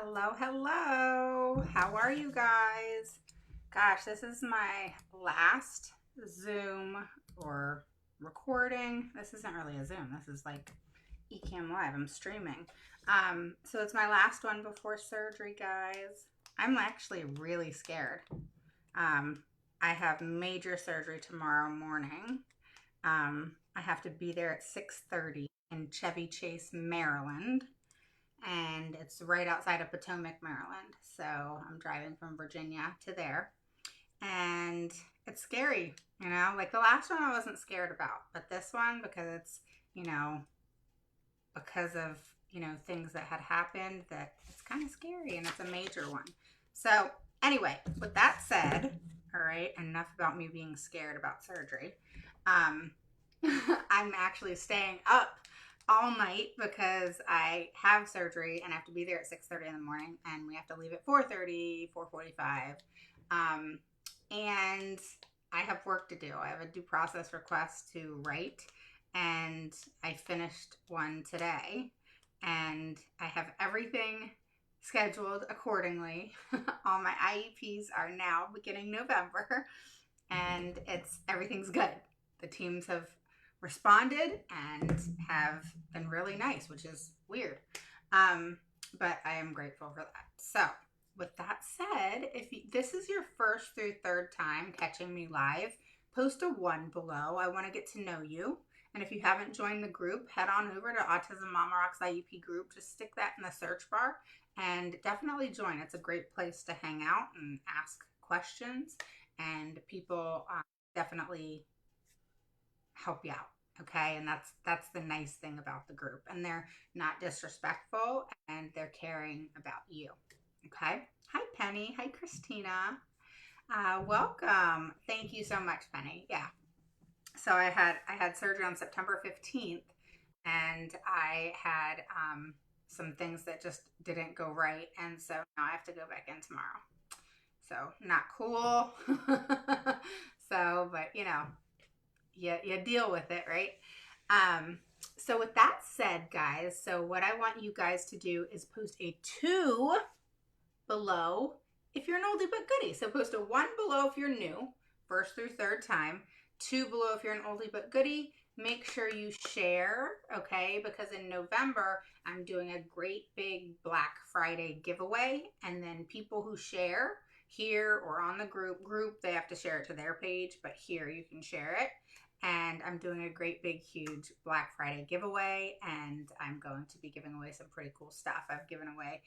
Hello, hello. How are you guys? Gosh, this is my last Zoom or recording. This isn't really a Zoom. This is like Ecamm Live. I'm streaming. So it's my last one before surgery, guys. I'm actually really scared. Um, I have major surgery tomorrow morning. I have to be there at 6:30 in Chevy Chase, Maryland, and it's right outside of Potomac, Maryland. So I'm driving from Virginia to there, and it's scary, Like the last one I wasn't scared about, but this one, because it's, you know, because of, things that had happened, that it's kind of scary and it's a major one. So, anyway, with that said, all right, enough about me being scared about surgery. Um, I'm actually staying up all night because I have surgery and I have to be there at 6:30 in the morning, and we have to leave at 4:30, 4:45. Um, and I have work to do. I have a due process request to write, and I finished one today, and I have everything scheduled accordingly. All my IEPs are now beginning November, and everything's good. The teams have responded and have been really nice, which is weird. But I am grateful for that. So, with that said, this is your first through third time catching me live, post a 1 below. I want to get to know you. And if you haven't joined the group, head on over to Autism Mama Rocks IEP group. Just stick that in the search bar and definitely join. It's a great place to hang out and ask questions, and people definitely help you out. Okay, and that's the nice thing about the group, and they're not disrespectful, and they're caring about you. Okay. Hi, Penny. Hi, Christina. Welcome. Thank you so much, Penny. Yeah. So I had surgery on September 15th, and I had some things that just didn't go right, and so now I have to go back in tomorrow. So not cool. So, but you deal with it, right? So with that said, guys, so what I want you guys to do is post a 2 below if you're an oldie but goodie. So post a 1 below if you're new, first through third time, 2 below if you're an oldie but goodie. Make sure you share, okay? Because in November, I'm doing a great big Black Friday giveaway, and then people who share here or on the group, they have to share it to their page, but here you can share it. And I'm doing a great big huge Black Friday giveaway, and I'm going to be giving away some pretty cool stuff. I've given away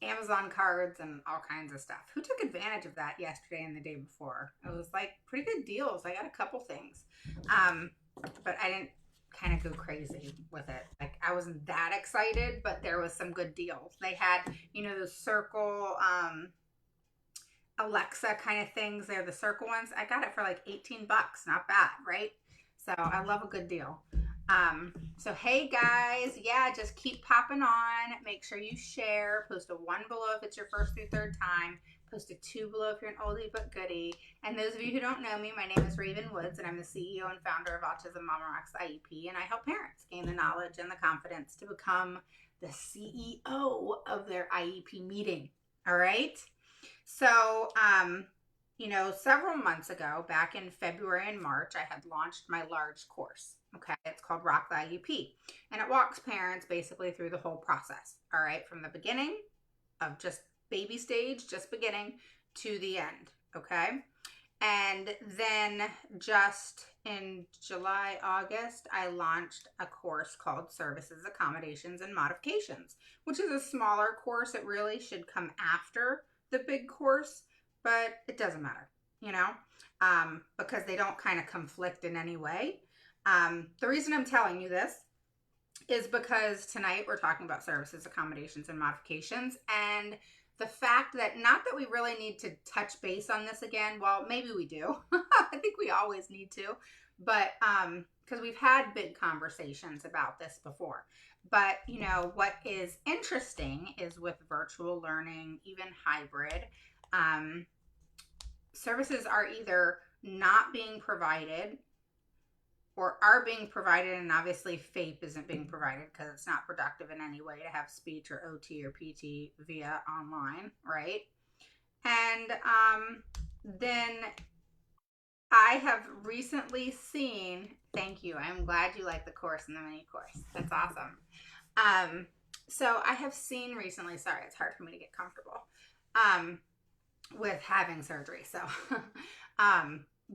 Amazon cards and all kinds of stuff. Who took advantage of that yesterday and the day before? It was like pretty good deals. I got a couple things, but I didn't kind of go crazy with it. Like, I wasn't that excited, but there was some good deals. They had, those circle Alexa kind of things. They're the circle ones. I got it for like 18 bucks. Not bad, right? So I love a good deal. So hey guys, yeah, just keep popping on. Make sure you share. Post a 1 below if it's your first through third time. Post a 2 below if you're an oldie but goodie. And those of you who don't know me, my name is Raven Woods, and I'm the CEO and founder of Autism Mama Rocks IEP, and I help parents gain the knowledge and the confidence to become the CEO of their IEP meeting. All right? So, several months ago, back in February and March, I had launched my large course. Okay. It's called Rock the IEP. And it walks parents basically through the whole process. All right. From the beginning of just baby stage, just beginning, to the end. Okay. And then just in July, August, I launched a course called Services, Accommodations, and Modifications, which is a smaller course. It really should come after the big course, but it doesn't matter, because they don't kind of conflict in any way. The reason I'm telling you this is because tonight we're talking about services, accommodations, and modifications, and the fact that, not that we really need to touch base on this again. Well, maybe we do. I think we always need to, but because we've had big conversations about this before. But, what is interesting is with virtual learning, even hybrid, services are either not being provided or are being provided, and obviously FAPE isn't being provided because it's not productive in any way to have speech or OT or PT via online, right? And then I have recently seen, thank you, I'm glad you like the course and the mini course. That's awesome. So I have seen recently, sorry, it's hard for me to get comfortable with having surgery. So,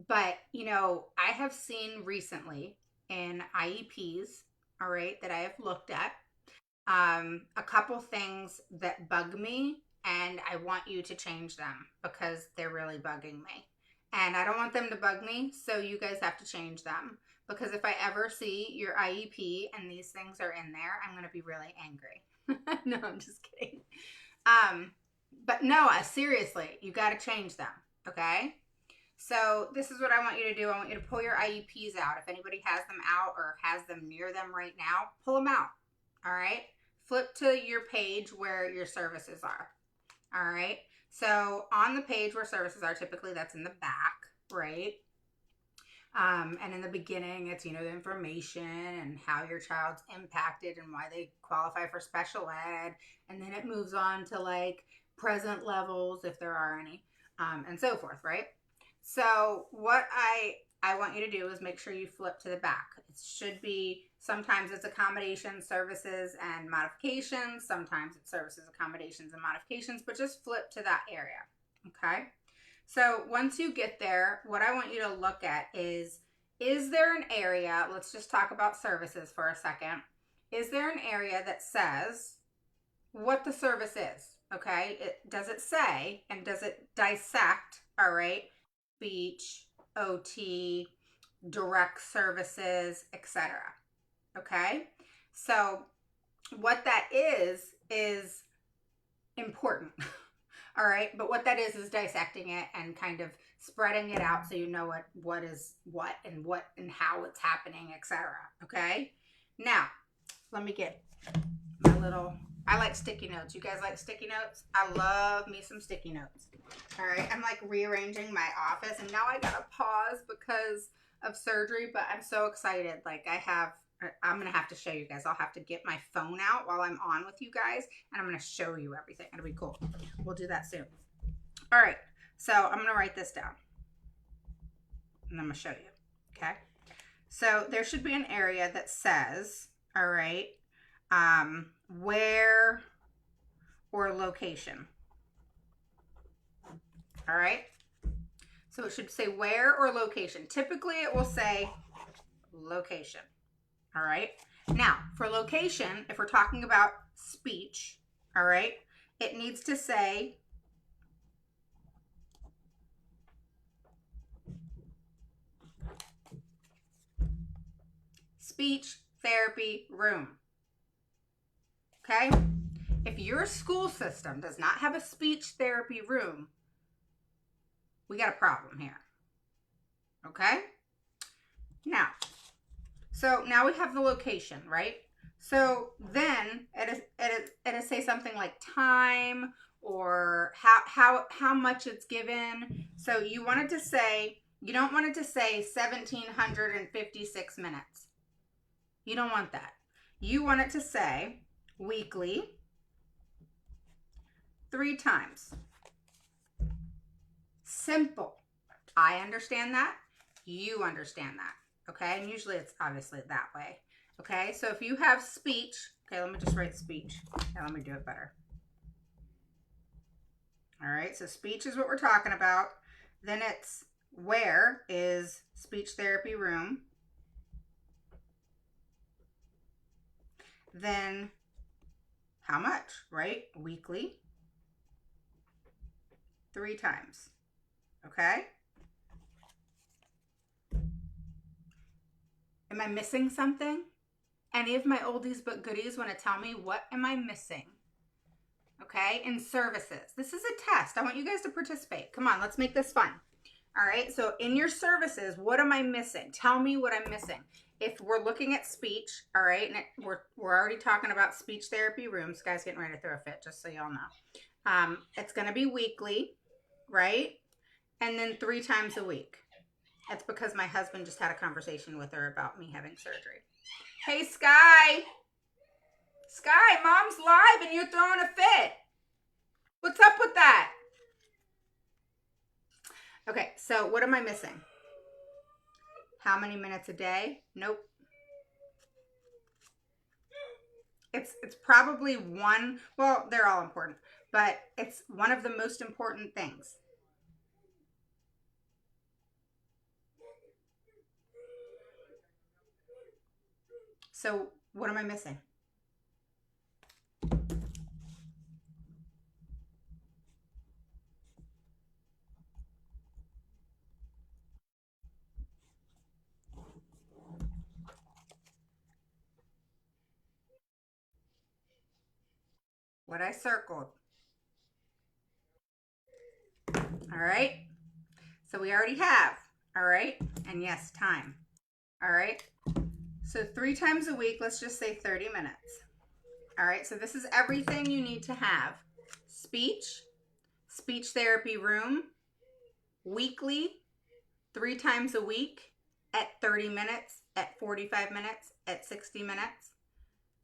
but you know, I have seen recently in IEPs, all right, that I have looked at, a couple things that bug me, and I want you to change them because they're really bugging me. And I don't want them to bug me, so you guys have to change them. Because if I ever see your IEP and these things are in there, I'm going to be really angry. No, I'm just kidding. But no, seriously, you got to change them, okay? So this is what I want you to do. I want you to pull your IEPs out. If anybody has them out or has them near them right now, pull them out, all right? Flip to your page where your services are, all right? So on the page where services are, typically that's in the back, right? And in the beginning, it's, you know, the information and how your child's impacted and why they qualify for special ed. And then it moves on to like present levels, if there are any, and so forth, right? So what I want you to do is make sure you flip to the back. It should be, sometimes it's accommodations, services, and modifications. Sometimes it's services, accommodations, and modifications, but just flip to that area, okay? So once you get there, what I want you to look at is there an area, let's just talk about services for a second. Is there an area that says what the service is, okay? Does it say, and does it dissect, all right, speech, OT, direct services, etc. Okay? So what that is important. All right, but what that is dissecting it and kind of spreading it out so you know what is what and how it's happening, etc. Okay? Now, let me get my little, I like sticky notes. You guys like sticky notes? I love me some sticky notes. All right, I'm like rearranging my office, and now I gotta pause because of surgery, but I'm so excited. Like I'm gonna have to show you guys. I'll have to get my phone out while I'm on with you guys, and I'm gonna show you everything. It'll be cool. We'll do that soon. All right, so I'm gonna write this down, and I'm gonna show you, okay? So there should be an area that says, all right, where or location. All right, so it should say where or location. Typically it will say location. All right, now for location, if we're talking about speech, all right, it needs to say speech therapy room. Okay, if your school system does not have a speech therapy room, we got a problem here. Okay, now, so now we have the location, right? So then it'll say something like time or how much it's given. So you want it to say, you don't want it to say 1,756 minutes. You don't want that. You want it to say weekly, 3 times. Simple. I understand that. You understand that. Okay, and usually it's obviously that way. Okay, so if you have speech, okay, let me just write speech. Okay, let me do it better. All right, so speech is what we're talking about. Then it's where is speech therapy room. Then how much, right? Weekly, 3 times. Okay? Am I missing something? Any of my oldies but goodies want to tell me what am I missing? Okay, in services. This is a test. I want you guys to participate. Come on, let's make this fun. All right, so in your services, what am I missing? Tell me what I'm missing. If we're looking at speech, all right, and we're already talking about speech therapy rooms. Guy's getting ready to throw a fit, just so y'all know. It's going to be weekly, right? And then 3 times a week. It's because my husband just had a conversation with her about me having surgery. Hey, Sky. Sky, Mom's live and you're throwing a fit. What's up with that? Okay, so what am I missing? How many minutes a day? Nope. It's probably one, well, they're all important, but it's one of the most important things. So what am I missing? What I circled. All right. So we already have. All right. And yes, time. All right. So 3 times a week, let's just say 30 minutes. All right. So this is everything you need to have: speech, speech therapy room, weekly, 3 times a week, at 30 minutes, at 45 minutes, at 60 minutes,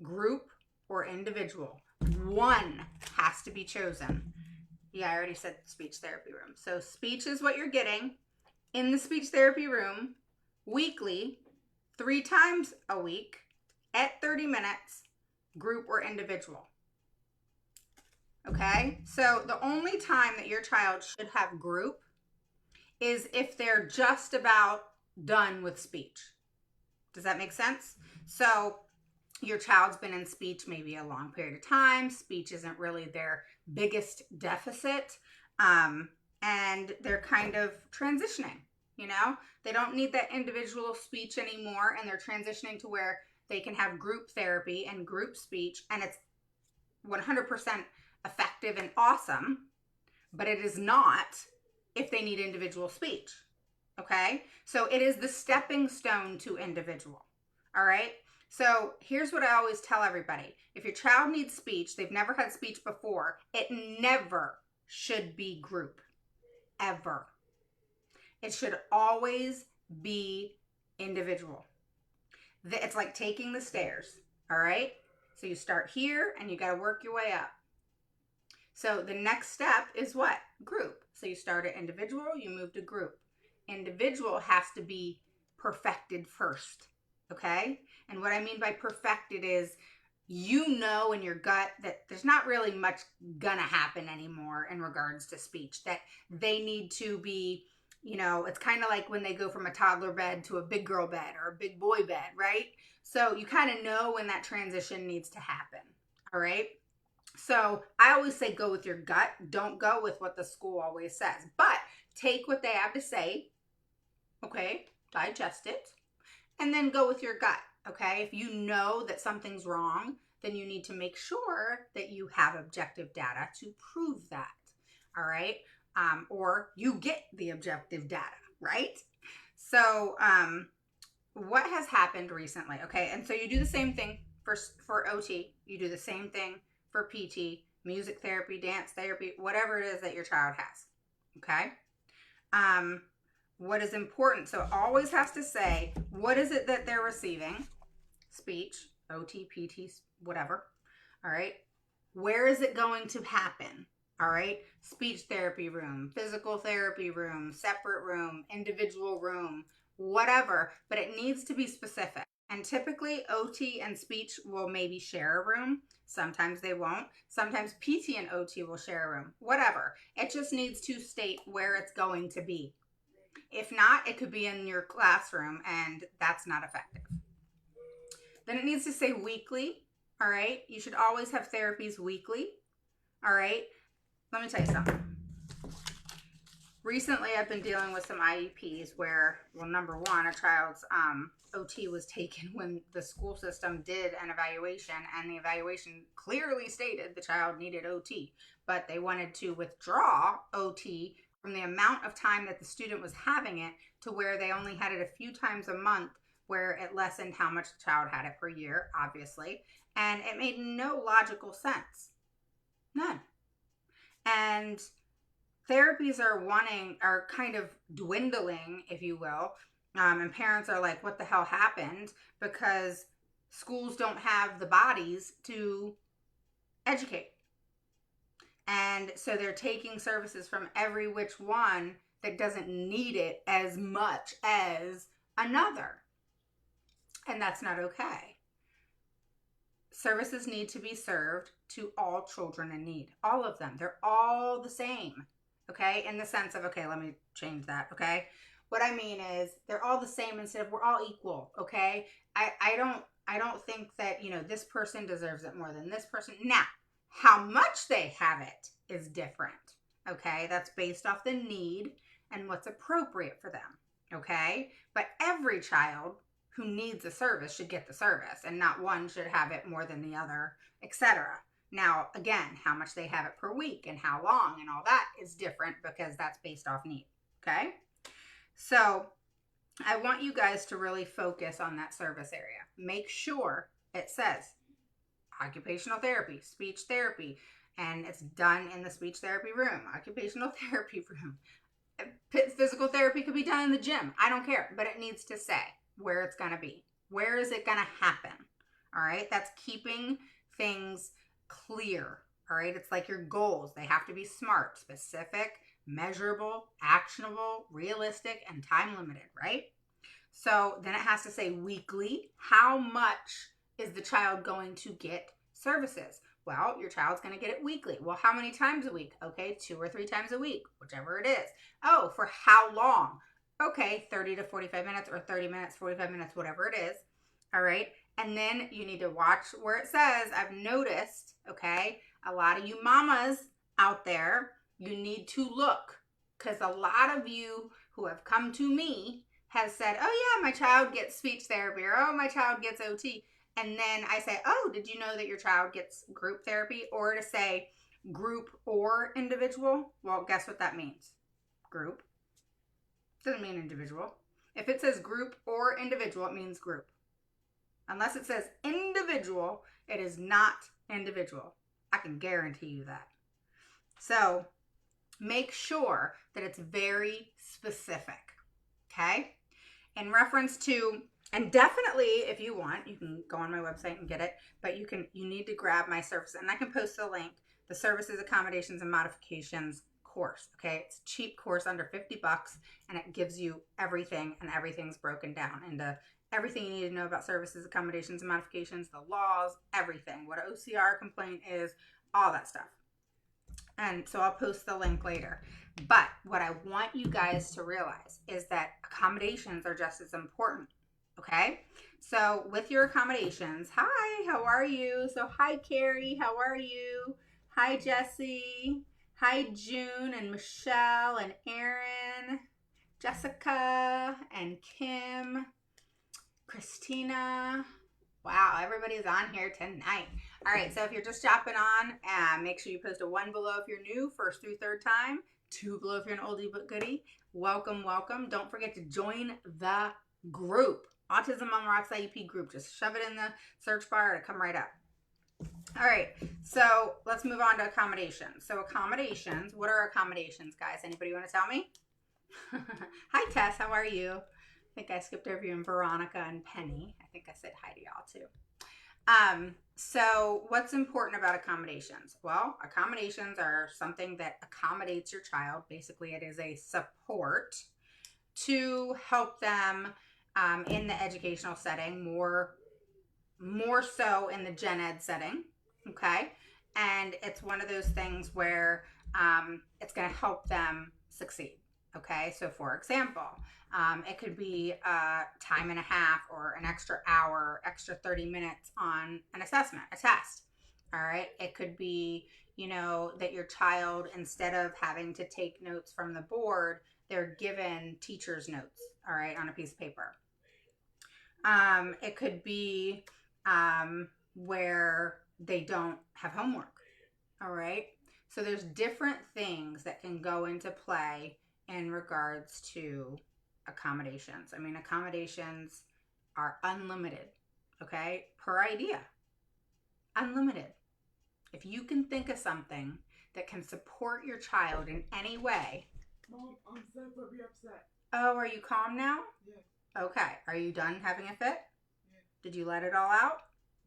group or individual. One has to be chosen. Yeah, I already said speech therapy room. So speech is what you're getting in the speech therapy room, weekly, 3 times a week, at 30 minutes, group or individual. Okay? So the only time that your child should have group is if they're just about done with speech. Does that make sense? So your child's been in speech maybe a long period of time. Speech isn't really their biggest deficit. And they're kind of transitioning, you know? They don't need that individual speech anymore, and they're transitioning to where they can have group therapy and group speech, and it's 100% effective and awesome, but it is not if they need individual speech. Okay? So it is the stepping stone to individual. All right? So here's what I always tell everybody. If your child needs speech, they've never had speech before, it never should be group. Ever. It should always be individual. It's like taking the stairs. All right? So you start here and you got to work your way up. So the next step is what? Group. So you start at individual, you move to group. Individual has to be perfected first. Okay? And what I mean by perfected is you know in your gut that there's not really much gonna happen anymore in regards to speech, that they need to be, you know, it's kind of like when they go from a toddler bed to a big girl bed or a big boy bed, right? So you kind of know when that transition needs to happen. All right? So I always say go with your gut. Don't go with what the school always says, but take what they have to say, okay, digest it, and then go with your gut, okay? If you know that something's wrong, then you need to make sure that you have objective data to prove that, all right? Or you get the objective data, right? So what has happened recently, okay? And so you do the same thing for OT. You do the same thing for PT, music therapy, dance therapy, whatever it is that your child has, okay? What is important? So it always has to say, what is it that they're receiving? Speech, OT, PT, whatever. All right. Where is it going to happen? All right. Speech therapy room, physical therapy room, separate room, individual room, whatever. But it needs to be specific. And typically OT and speech will maybe share a room. Sometimes they won't. Sometimes PT and OT will share a room. Whatever. It just needs to state where it's going to be. If not, it could be in your classroom, and that's not effective. Then it needs to say weekly, all right? You should always have therapies weekly, all right? Let me tell you something. Recently, I've been dealing with some IEPs where, well, number one, a child's OT was taken when the school system did an evaluation, and the evaluation clearly stated the child needed OT, but they wanted to withdraw OT from the amount of time that the student was having it to where they only had it a few times a month, where it lessened how much the child had it per year, obviously. And it made no logical sense. None. And therapies are kind of dwindling, if you will. And parents are like, what the hell happened? Because schools don't have the bodies to educate. And so they're taking services from every which one that doesn't need it as much as another. And that's not okay. Services need to be served to all children in need. All of them. They're all the same. Okay? In the sense of, okay, let me change that. Okay? What I mean is they're all the same instead of we're all equal. Okay? I don't think that, this person deserves it more than this person. Now, how much they have it is different. Okay? That's based off the need and what's appropriate for them. Okay? But every child who needs a service should get the service, and not one should have it more than the other, etc. Now, again, how much they have it per week and how long and all that is different because that's based off need. Okay? So I want you guys to really focus on that service area. Make sure it says occupational therapy, speech therapy, and it's done in the speech therapy room, occupational therapy room. Physical therapy could be done in the gym. I don't care, but it needs to say where it's going to be. Where is it going to happen? All right. That's keeping things clear. All right. It's like your goals. They have to be smart, specific, measurable, actionable, realistic, and time limited, right? So then it has to say weekly. How much is the child going to get services? Well, your child's going to get it weekly. Well, how many times a week? Okay, 2 or 3 times a week, whichever it is. Oh, for how long? Okay, 30 to 45 minutes or 30 minutes, 45 minutes, whatever it is. All right. And then you need to watch where it says, I've noticed, okay, a lot of you mamas out there, you need to look, because a lot of you who have come to me has said, oh yeah, my child gets speech therapy, or oh, my child gets OT. And then I say, oh, did you know that your child gets group therapy? Or to say group or individual. Well, guess what that means? Group. Doesn't mean individual. If it says group or individual, it means group. Unless it says individual, it is not individual. I can guarantee you that. So make sure that it's very specific. Okay? In reference to, and definitely if you want, you can go on my website and get it, but you need to grab my service, and I can post the link, the services, accommodations, and modifications course. Okay, it's a cheap course under $50, and it gives you everything, and everything's broken down into everything you need to know about services, accommodations, and modifications, the laws, everything, what an OCR complaint is, all that stuff. And so I'll post the link later. But what I want you guys to realize is that accommodations are just as important. Okay? So with your accommodations, hi, how are you? So hi, Carrie, how are you? Hi, Jessie. Hi, June and Michelle and Aaron, Jessica and Kim, Christina. Wow, everybody's on here tonight. All right, so if you're just dropping on, make sure you post a 1 below if you're new, first through third time, 2 below if you're an oldie but goodie. Welcome, welcome. Don't forget to join the group. Autism on Rocks IEP group. Just shove it in the search bar and come right up. All right, so let's move on to accommodations. So accommodations, what are accommodations, guys? Anybody want to tell me? Hi, Tess, how are you? I think I skipped over you and Veronica and Penny. I think I said hi to y'all too. So what's important about accommodations? Well, accommodations are something that accommodates your child. Basically, it is a support to help them in the educational setting, more so in the gen ed setting, okay? And it's one of those things where it's going to help them succeed, okay? So for example, it could be a time and a half or an extra hour, extra 30 minutes on an assessment, a test, all right? It could be, that your child, instead of having to take notes from the board, they're given teacher's notes, all right, on a piece of paper. It could be where they don't have homework, all right? So there's different things that can go into play in regards to accommodations. I mean, accommodations are unlimited, okay? Per idea, unlimited. If you can think of something that can support your child in any way. Mom, I'm so very upset. Oh, are you calm now? Yeah. Okay. Are you done having a fit? Yeah. Did you let it all out?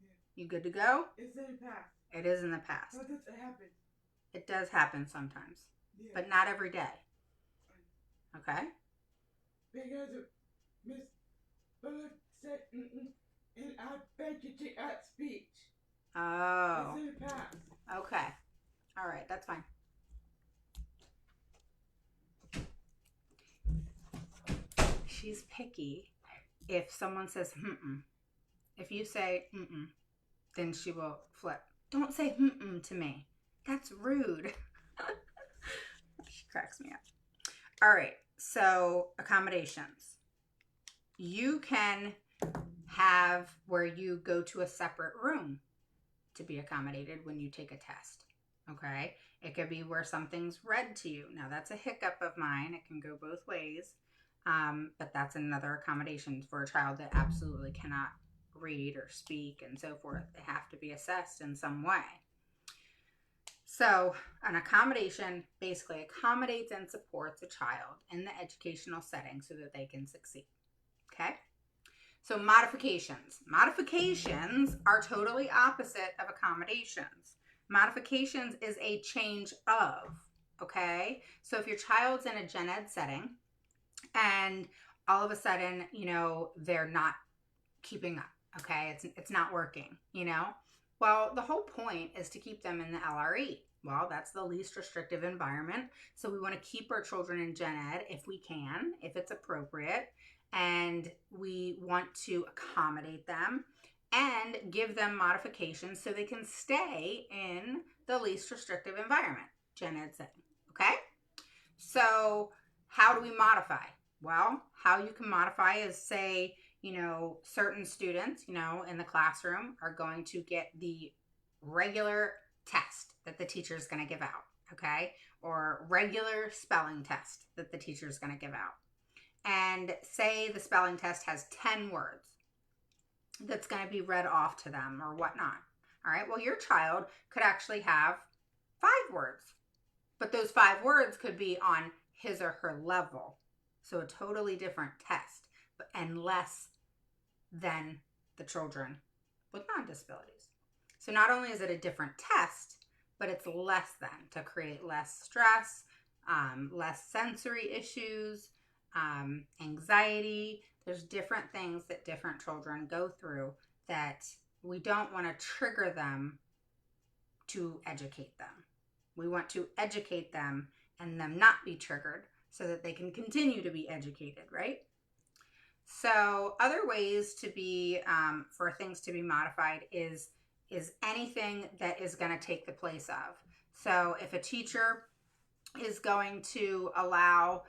Yeah. You good to go? It's in the past. It is in the past. But it happens. It does happen sometimes. Yeah. But not every day. Okay? Because Miss Bullock said and I beg you to that speech. Oh. It's in the past. Okay. All right. That's fine. She's picky if someone says, If you say, then she will flip. Don't say, to me. That's rude. She cracks me up. All right. So, accommodations. You can have where you go to a separate room to be accommodated when you take a test. Okay? It could be where something's read to you. Now, that's a hiccup of mine. It can go both ways. But that's another accommodation for a child that absolutely cannot read or speak and so forth. They have to be assessed in some way. So an accommodation basically accommodates and supports a child in the educational setting so that they can succeed. Okay? So modifications. Modifications are totally opposite of accommodations. Modifications is a change of, okay? So if your child's in a gen ed setting and all of a sudden, they're not keeping up, okay? It's not working, Well, the whole point is to keep them in the LRE. Well, that's the least restrictive environment. So we want to keep our children in gen ed if we can, if it's appropriate. And we want to accommodate them and give them modifications so they can stay in the least restrictive environment, gen ed setting, okay? So how do we modify? Well, how you can modify is say, certain students, in the classroom are going to get the regular test that the teacher is going to give out, okay? Or regular spelling test that the teacher is going to give out. And say the spelling test has 10 words that's going to be read off to them or whatnot. All right, well, your child could actually have 5 words, but those 5 words could be on his or her level. So a totally different test, and less than the children with non-disabilities. So not only is it a different test, but it's less than to create less stress, less sensory issues, anxiety. There's different things that different children go through that we don't want to trigger them to educate them. We want to educate them and them not be triggered so that they can continue to be educated, right? So other ways to be, for things to be modified is anything that is going to take the place of. So if a teacher is going to allow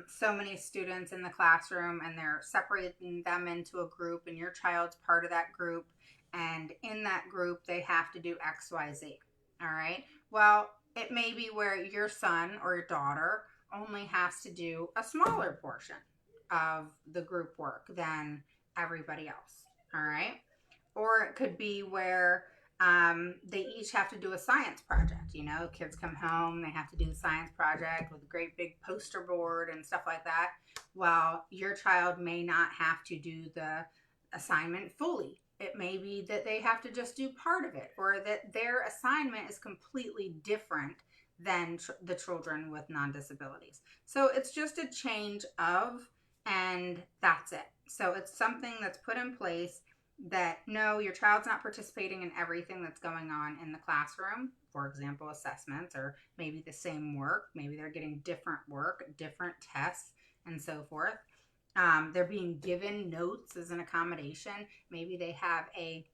so many students in the classroom and they're separating them into a group and your child's part of that group, and in that group they have to do X, Y, Z. All right. Well, it may be where your son or your daughter only has to do a smaller portion of the group work than everybody else. All right. Or it could be where they each have to do a science project. Kids come home, they have to do the science project with a great big poster board and stuff like that. Well, your child may not have to do the assignment fully. It may be that they have to just do part of it, or that their assignment is completely different than the children with non-disabilities. So it's just a change of, and that's it. So it's something that's put in place that, no, your child's not participating in everything that's going on in the classroom. For example, assessments, or maybe the same work. Maybe they're getting different work, different tests, and so forth. They're being given notes as an accommodation. Maybe they have a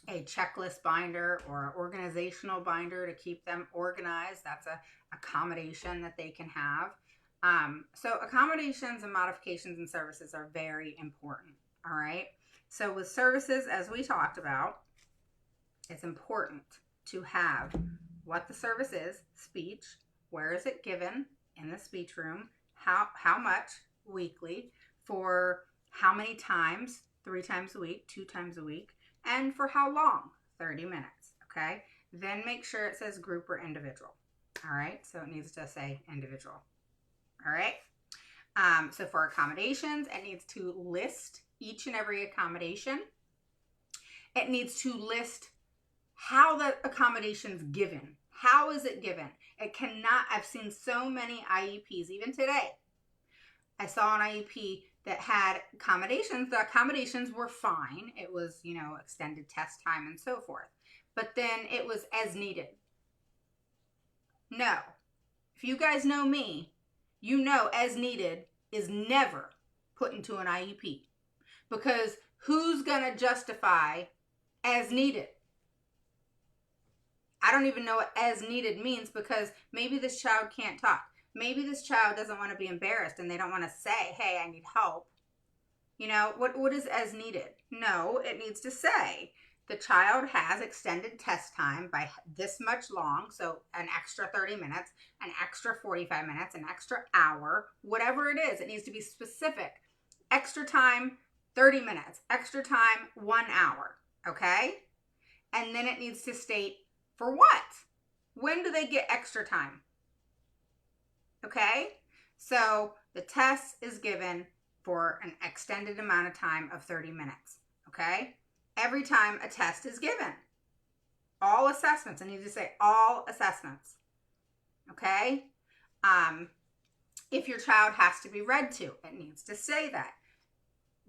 checklist binder or an organizational binder to keep them organized. That's a accommodation that they can have. So accommodations and modifications and services are very important. All right. So with services, as we talked about, it's important to have what the service is, speech, where is it given in the speech room, how much weekly, for how many times, 3 times a week, 2 times a week, and for how long, 30 minutes, okay? then make sure it says group or individual. All right, so it needs to say individual. All right, so for accommodations, it needs to list each and every accommodation. It needs to list how the accommodation's given. How is it given? It cannot, I've seen so many IEPs, even today. I saw an IEP that had accommodations. The accommodations were fine. It was, extended test time and so forth. But then it was as needed. No. If you guys know me, you know as needed is never put into an IEP. Because who's going to justify as needed? I don't even know what as needed means, because maybe this child can't talk. Maybe this child doesn't want to be embarrassed and they don't want to say, hey, I need help. What is as needed? No, it needs to say the child has extended test time by this much long, so an extra 30 minutes, an extra 45 minutes, an extra hour, whatever it is. It needs to be specific. Extra time, 30 minutes. Extra time, 1 hour. Okay? And then it needs to state for what? When do they get extra time? Okay? So the test is given for an extended amount of time of 30 minutes. Okay? Every time a test is given. All assessments. I need to say all assessments. Okay? If your child has to be read to, it needs to say that.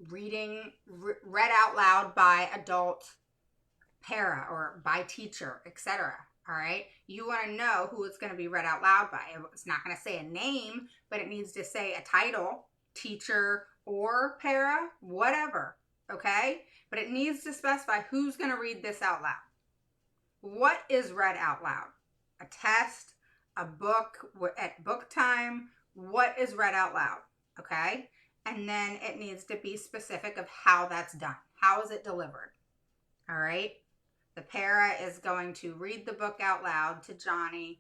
Read out loud by adult para or by teacher, etc. All right? You want to know who it's going to be read out loud by. It's not going to say a name, but it needs to say a title, teacher or para, whatever. Okay? But it needs to specify who's going to read this out loud. What is read out loud? A test, a book, at book time, what is read out loud? Okay? And then it needs to be specific of how that's done. How is it delivered? All right? The para is going to read the book out loud to Johnny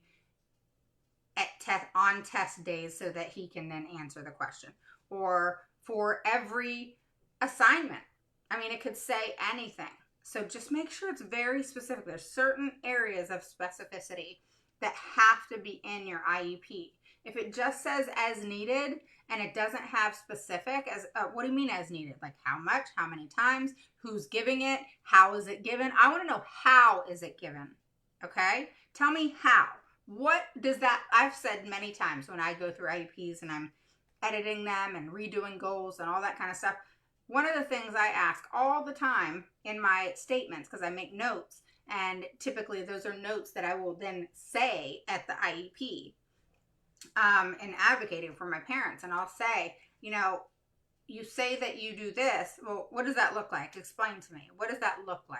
on test days so that he can then answer the question. Or for every assignment. I mean, it could say anything. So just make sure it's very specific. There's certain areas of specificity that have to be in your IEP. If it just says as needed and it doesn't have specific, what do you mean as needed? Like how much, how many times, who's giving it, how is it given? I want to know how is it given, okay? Tell me how. What does that, I've said many times when I go through IEPs and I'm editing them and redoing goals and all that kind of stuff, one of the things I ask all the time in my statements, because I make notes, and typically those are notes that I will then say at the IEP in advocating for my parents. And I'll say, you say that you do this. Well, what does that look like? Explain to me. What does that look like?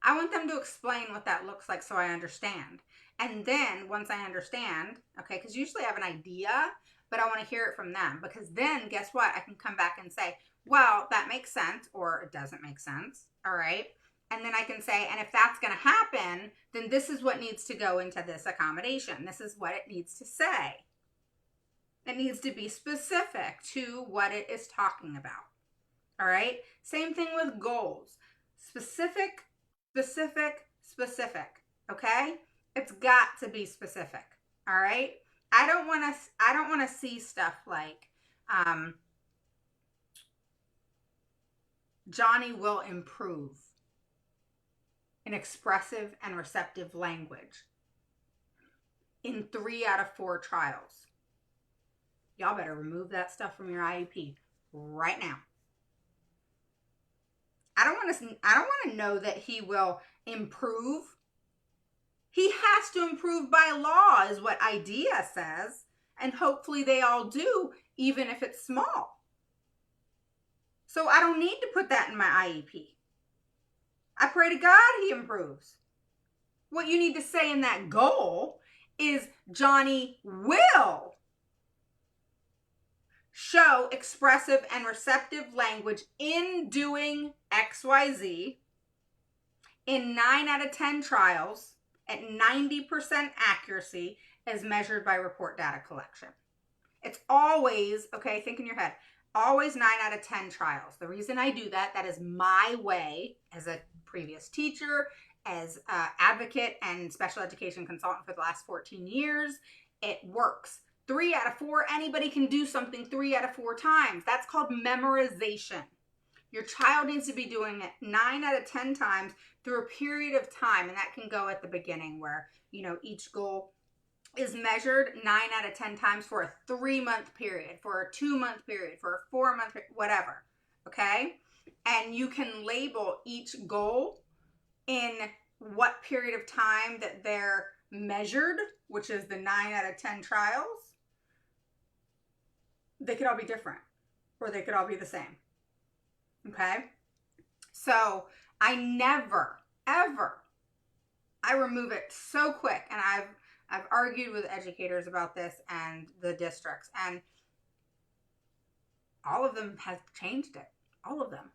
I want them to explain what that looks like so I understand. And then once I understand, okay, because usually I have an idea, but I want to hear it from them, because then guess what? I can come back and say, well, that makes sense, or it doesn't make sense. All right. And then I can say, and if that's going to happen, then this is what needs to go into this accommodation. This is what it needs to say. It needs to be specific to what it is talking about. All right. Same thing with goals. Specific, specific, specific. Okay. It's got to be specific. All right. I don't want to see stuff like, Johnny will improve in expressive and receptive language in 3 out of 4 trials. Y'all better remove that stuff from your IEP right now. I don't want to know that he will improve. He has to improve by law is what IDEA says, and hopefully they all do, even if it's small. So I don't need to put that in my IEP. I pray to God he improves. What you need to say in that goal is Johnny will show expressive and receptive language in doing XYZ in 9 out of 10 trials at 90% accuracy as measured by report data collection. It's always, okay, think in your head, always 9 out of 10 trials. The reason I do that, that is my way as a previous teacher as advocate and special education consultant for the last 14 years. It works. 3 out of 4, anybody can do something 3 out of 4 times. That's called memorization. Your child needs to be doing it 9 out of 10 times through a period of time. And that can go at the beginning where, each goal is measured 9 out of 10 times for a 3-month period, for a 2-month period, for a 4-month period, whatever. Okay? And you can label each goal in what period of time that they're measured, which is the 9 out of 10 trials. They could all be different, or they could all be the same. Okay? So I never, ever, I remove it so quick. And I've argued with educators about this and the districts, and all of them have changed it. All of them.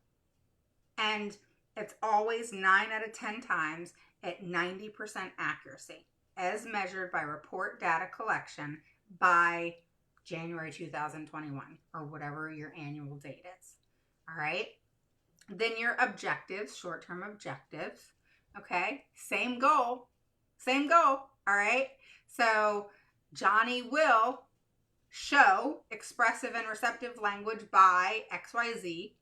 And it's always 9 out of 10 times at 90% accuracy, as measured by report data collection by January 2021, or whatever your annual date is. All right? Then your objectives, short-term objectives. Okay? Same goal. All right? So Johnny will show expressive and receptive language by XYZ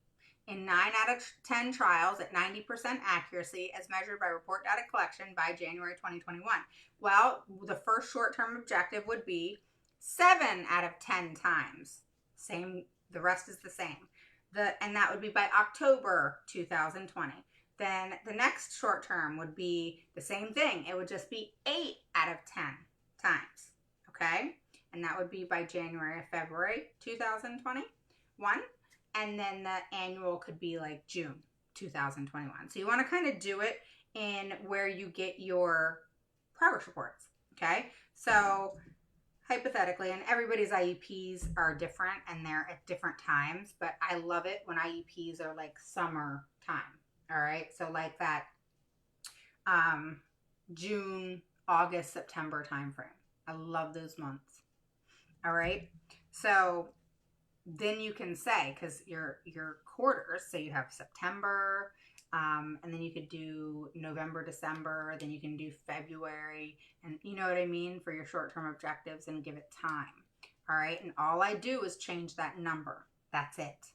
in 9 out of 10 trials at 90% accuracy, as measured by report data collection by January 2021. Well, the first short-term objective would be 7 out of 10 times. Same, the rest is the same. And that would be by October 2020. Then the next short term would be the same thing. It would just be 8 out of 10 times. Okay? And that would be by January or February 2021. And then the annual could be like June 2021. So you want to kind of do it in where you get your progress reports. Okay? So hypothetically, and everybody's IEPs are different and they're at different times, but I love it when IEPs are like summer time. All right. So like that June, August, September timeframe. I love those months. All right. So then you can say, because your quarters, so you have September, and then you could do November, December, then you can do February, and you know what I mean, for your short-term objectives, and give it time. All right. And all I do is change that number. That's it.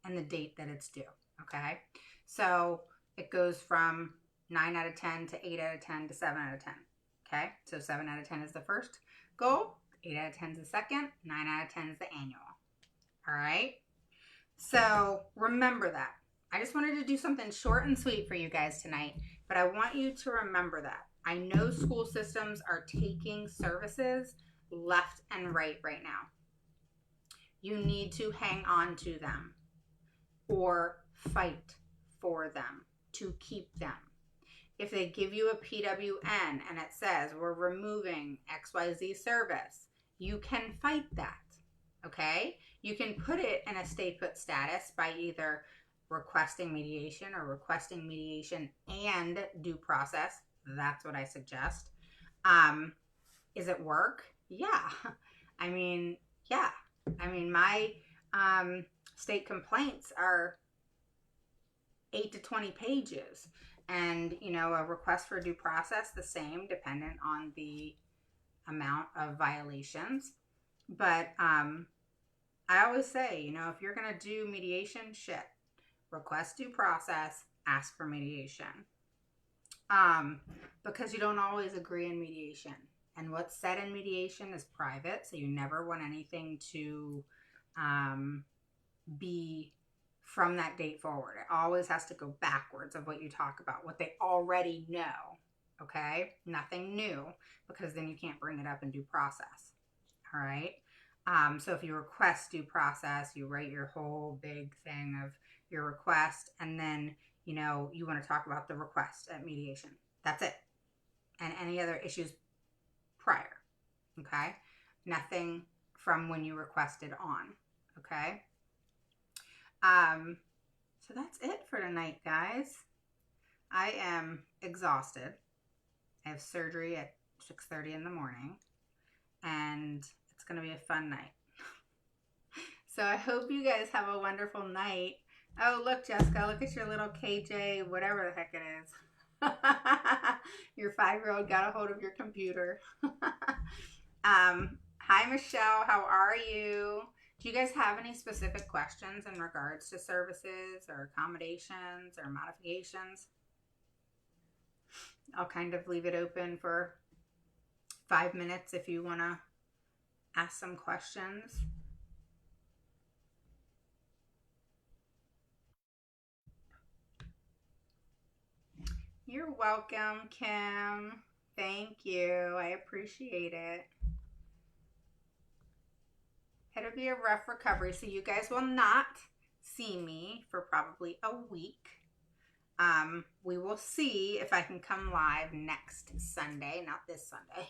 And the date that it's due. Okay. So it goes from 9 out of 10 to 8 out of 10 to 7 out of 10. Okay. So 7 out of 10 is the first goal. 8 out of 10 is the second. 9 out of 10 is the annual. All right. So remember that. I just wanted to do something short and sweet for you guys tonight, but I want you to remember that. I know school systems are taking services left and right now. You need to hang on to them or fight for them to keep them. If they give you a PWN and it says we're removing XYZ service, you can fight that. Okay? You can put it in a stay put status by either requesting mediation or requesting mediation and due process. That's what I suggest. Is it work? Yeah. I mean, yeah. I mean, my state complaints are 8 to 20 pages. And, a request for due process, the same, dependent on the amount of violations. But I always say, if you're going to do mediation, shit, request due process, ask for mediation. Because you don't always agree in mediation. And what's said in mediation is private, so you never want anything to be from that date forward. It always has to go backwards of what you talk about, what they already know. Okay? Nothing new, because then you can't bring it up in due process. All right? So if you request due process, you write your whole big thing of your request, and then, you want to talk about the request at mediation. That's it. And any other issues prior. Okay? Nothing from when you requested on. Okay? So that's it for tonight, guys. I am exhausted. I have surgery at 6:30 in the morning, and it's going to be a fun night. So I hope you guys have a wonderful night. Oh, look, Jessica, look at your little KJ, whatever the heck it is. Your 5-year-old got a hold of your computer. Hi, Michelle. How are you? Do you guys have any specific questions in regards to services or accommodations or modifications? I'll kind of leave it open for 5 minutes if you want to ask some questions. You're welcome, Kim. Thank you. I appreciate it. It'll be a rough recovery, so you guys will not see me for probably a week. We will see if I can come live next Sunday, not this Sunday,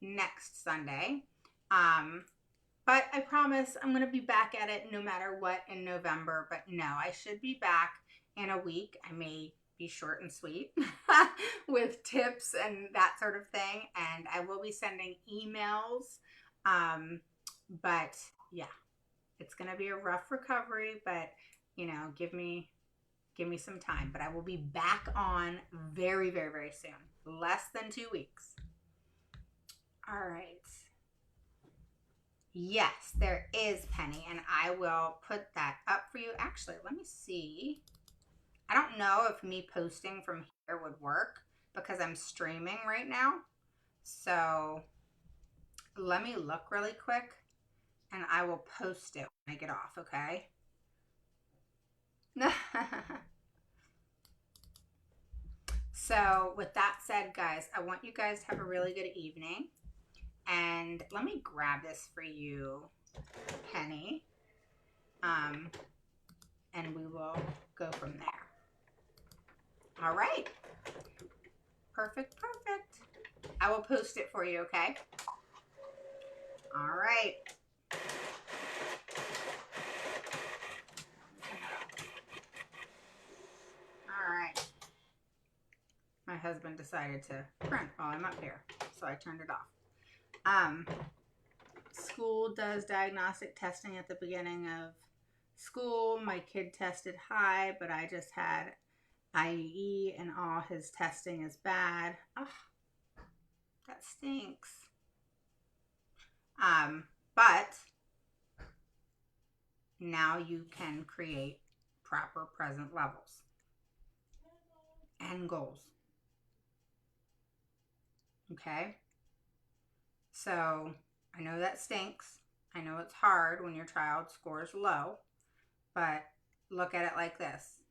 next Sunday. But I promise I'm going to be back at it no matter what in November. But no, I should be back in a week. I may be short and sweet with tips and that sort of thing. And I will be sending emails. But yeah, it's going to be a rough recovery, but you know, give me some time. But I will be back on very, very, very soon. Less than 2 weeks. All right. Yes, there is, Penny, and I will put that up for you. Actually, let me see. I don't know if me posting from here would work because I'm streaming right now. So let me look really quick and I will post it when I get off, okay? So with that said, guys, I want you guys to have a really good evening. And let me grab this for you, Penny. And we will go from there. All right. Perfect, perfect. I will post it for you, okay? All right. All right. My husband decided to print while I'm up here, so I turned it off. School does diagnostic testing at the beginning of school. My kid tested high, but I just had IEP and all his testing is bad. Oh, that stinks. But now you can create proper present levels and goals. Okay? So I know that stinks. I know it's hard when your child scores low, but look at it like this.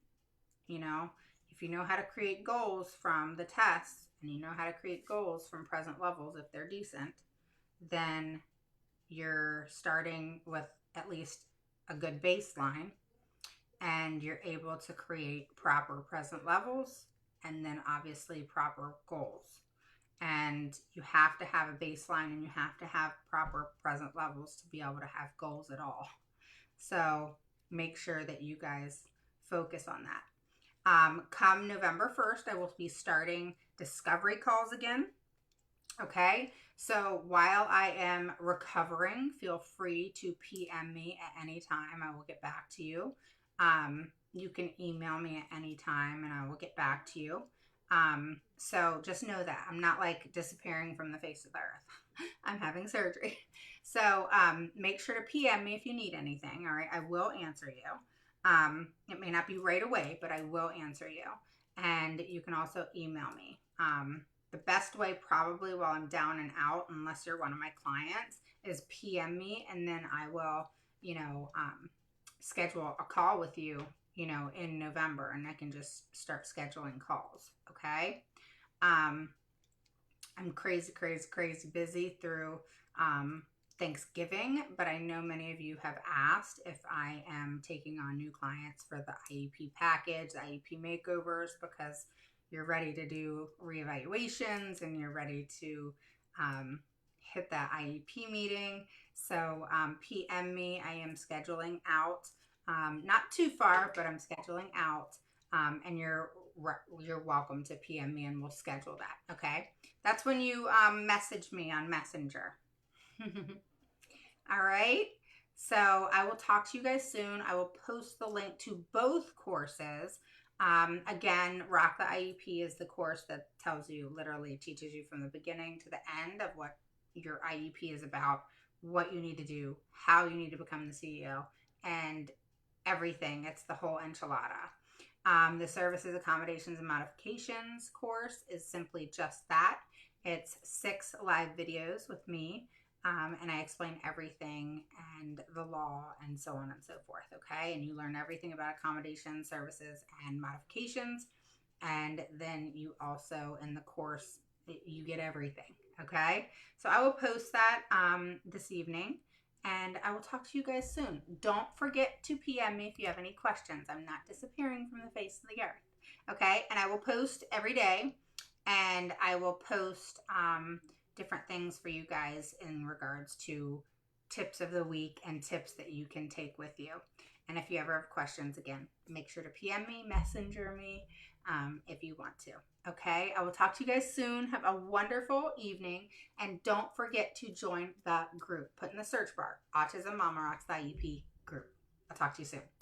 You know, if you know how to create goals from the tests and you know how to create goals from present levels if they're decent, then you're starting with at least a good baseline and you're able to create proper present levels and then obviously proper goals. And you have to have a baseline and you have to have proper present levels to be able to have goals at all. So make sure that you guys focus on that. Come November 1st, I will be starting discovery calls again. Okay, so while I am recovering, feel free to PM me at any time. I will get back to you. You can email me at any time and I will get back to you. So just know that I'm not like disappearing from the face of the earth. I'm having surgery. So make sure to PM me if you need anything. All right, I will answer you. It may not be right away, but I will answer you. And you can also email me. The best way probably while I'm down and out, unless you're one of my clients, is PM me and then I will, you know, schedule a call with you, you know, in November and I can just start scheduling calls. Okay. I'm crazy busy through Thanksgiving, but I know many of you have asked if I am taking on new clients for the IEP package, the IEP makeovers, because you're ready to do reevaluations and you're ready to hit that IEP meeting. So PM me. I am scheduling out, not too far, but I'm scheduling out. And you're welcome to PM me and we'll schedule that. Okay. That's when you message me on Messenger. All right. So I will talk to you guys soon. I will post the link to both courses Again, Rock the IEP is the course that tells you, literally teaches you from the beginning to the end of what your IEP is about, what you need to do, how you need to become the CEO, and everything. It's the whole enchilada. The Services, Accommodations, and Modifications course is simply just that. It's 6 live videos with me, and I explain everything and the law and so on and so forth, okay? And you learn everything about accommodations, services, and modifications. And then you also, in the course, you get everything, okay? So I will post that this evening, and I will talk to you guys soon. Don't forget to PM me if you have any questions. I'm not disappearing from the face of the earth, okay? And I will post every day, and I will post different things for you guys in regards to tips of the week and tips that you can take with you. And if you ever have questions, again, make sure to PM me, messenger me if you want to. Okay, I will talk to you guys soon. Have a wonderful evening. And don't forget to join the group. Put in the search bar, Autism Mama Rocks the IEP group. I'll talk to you soon.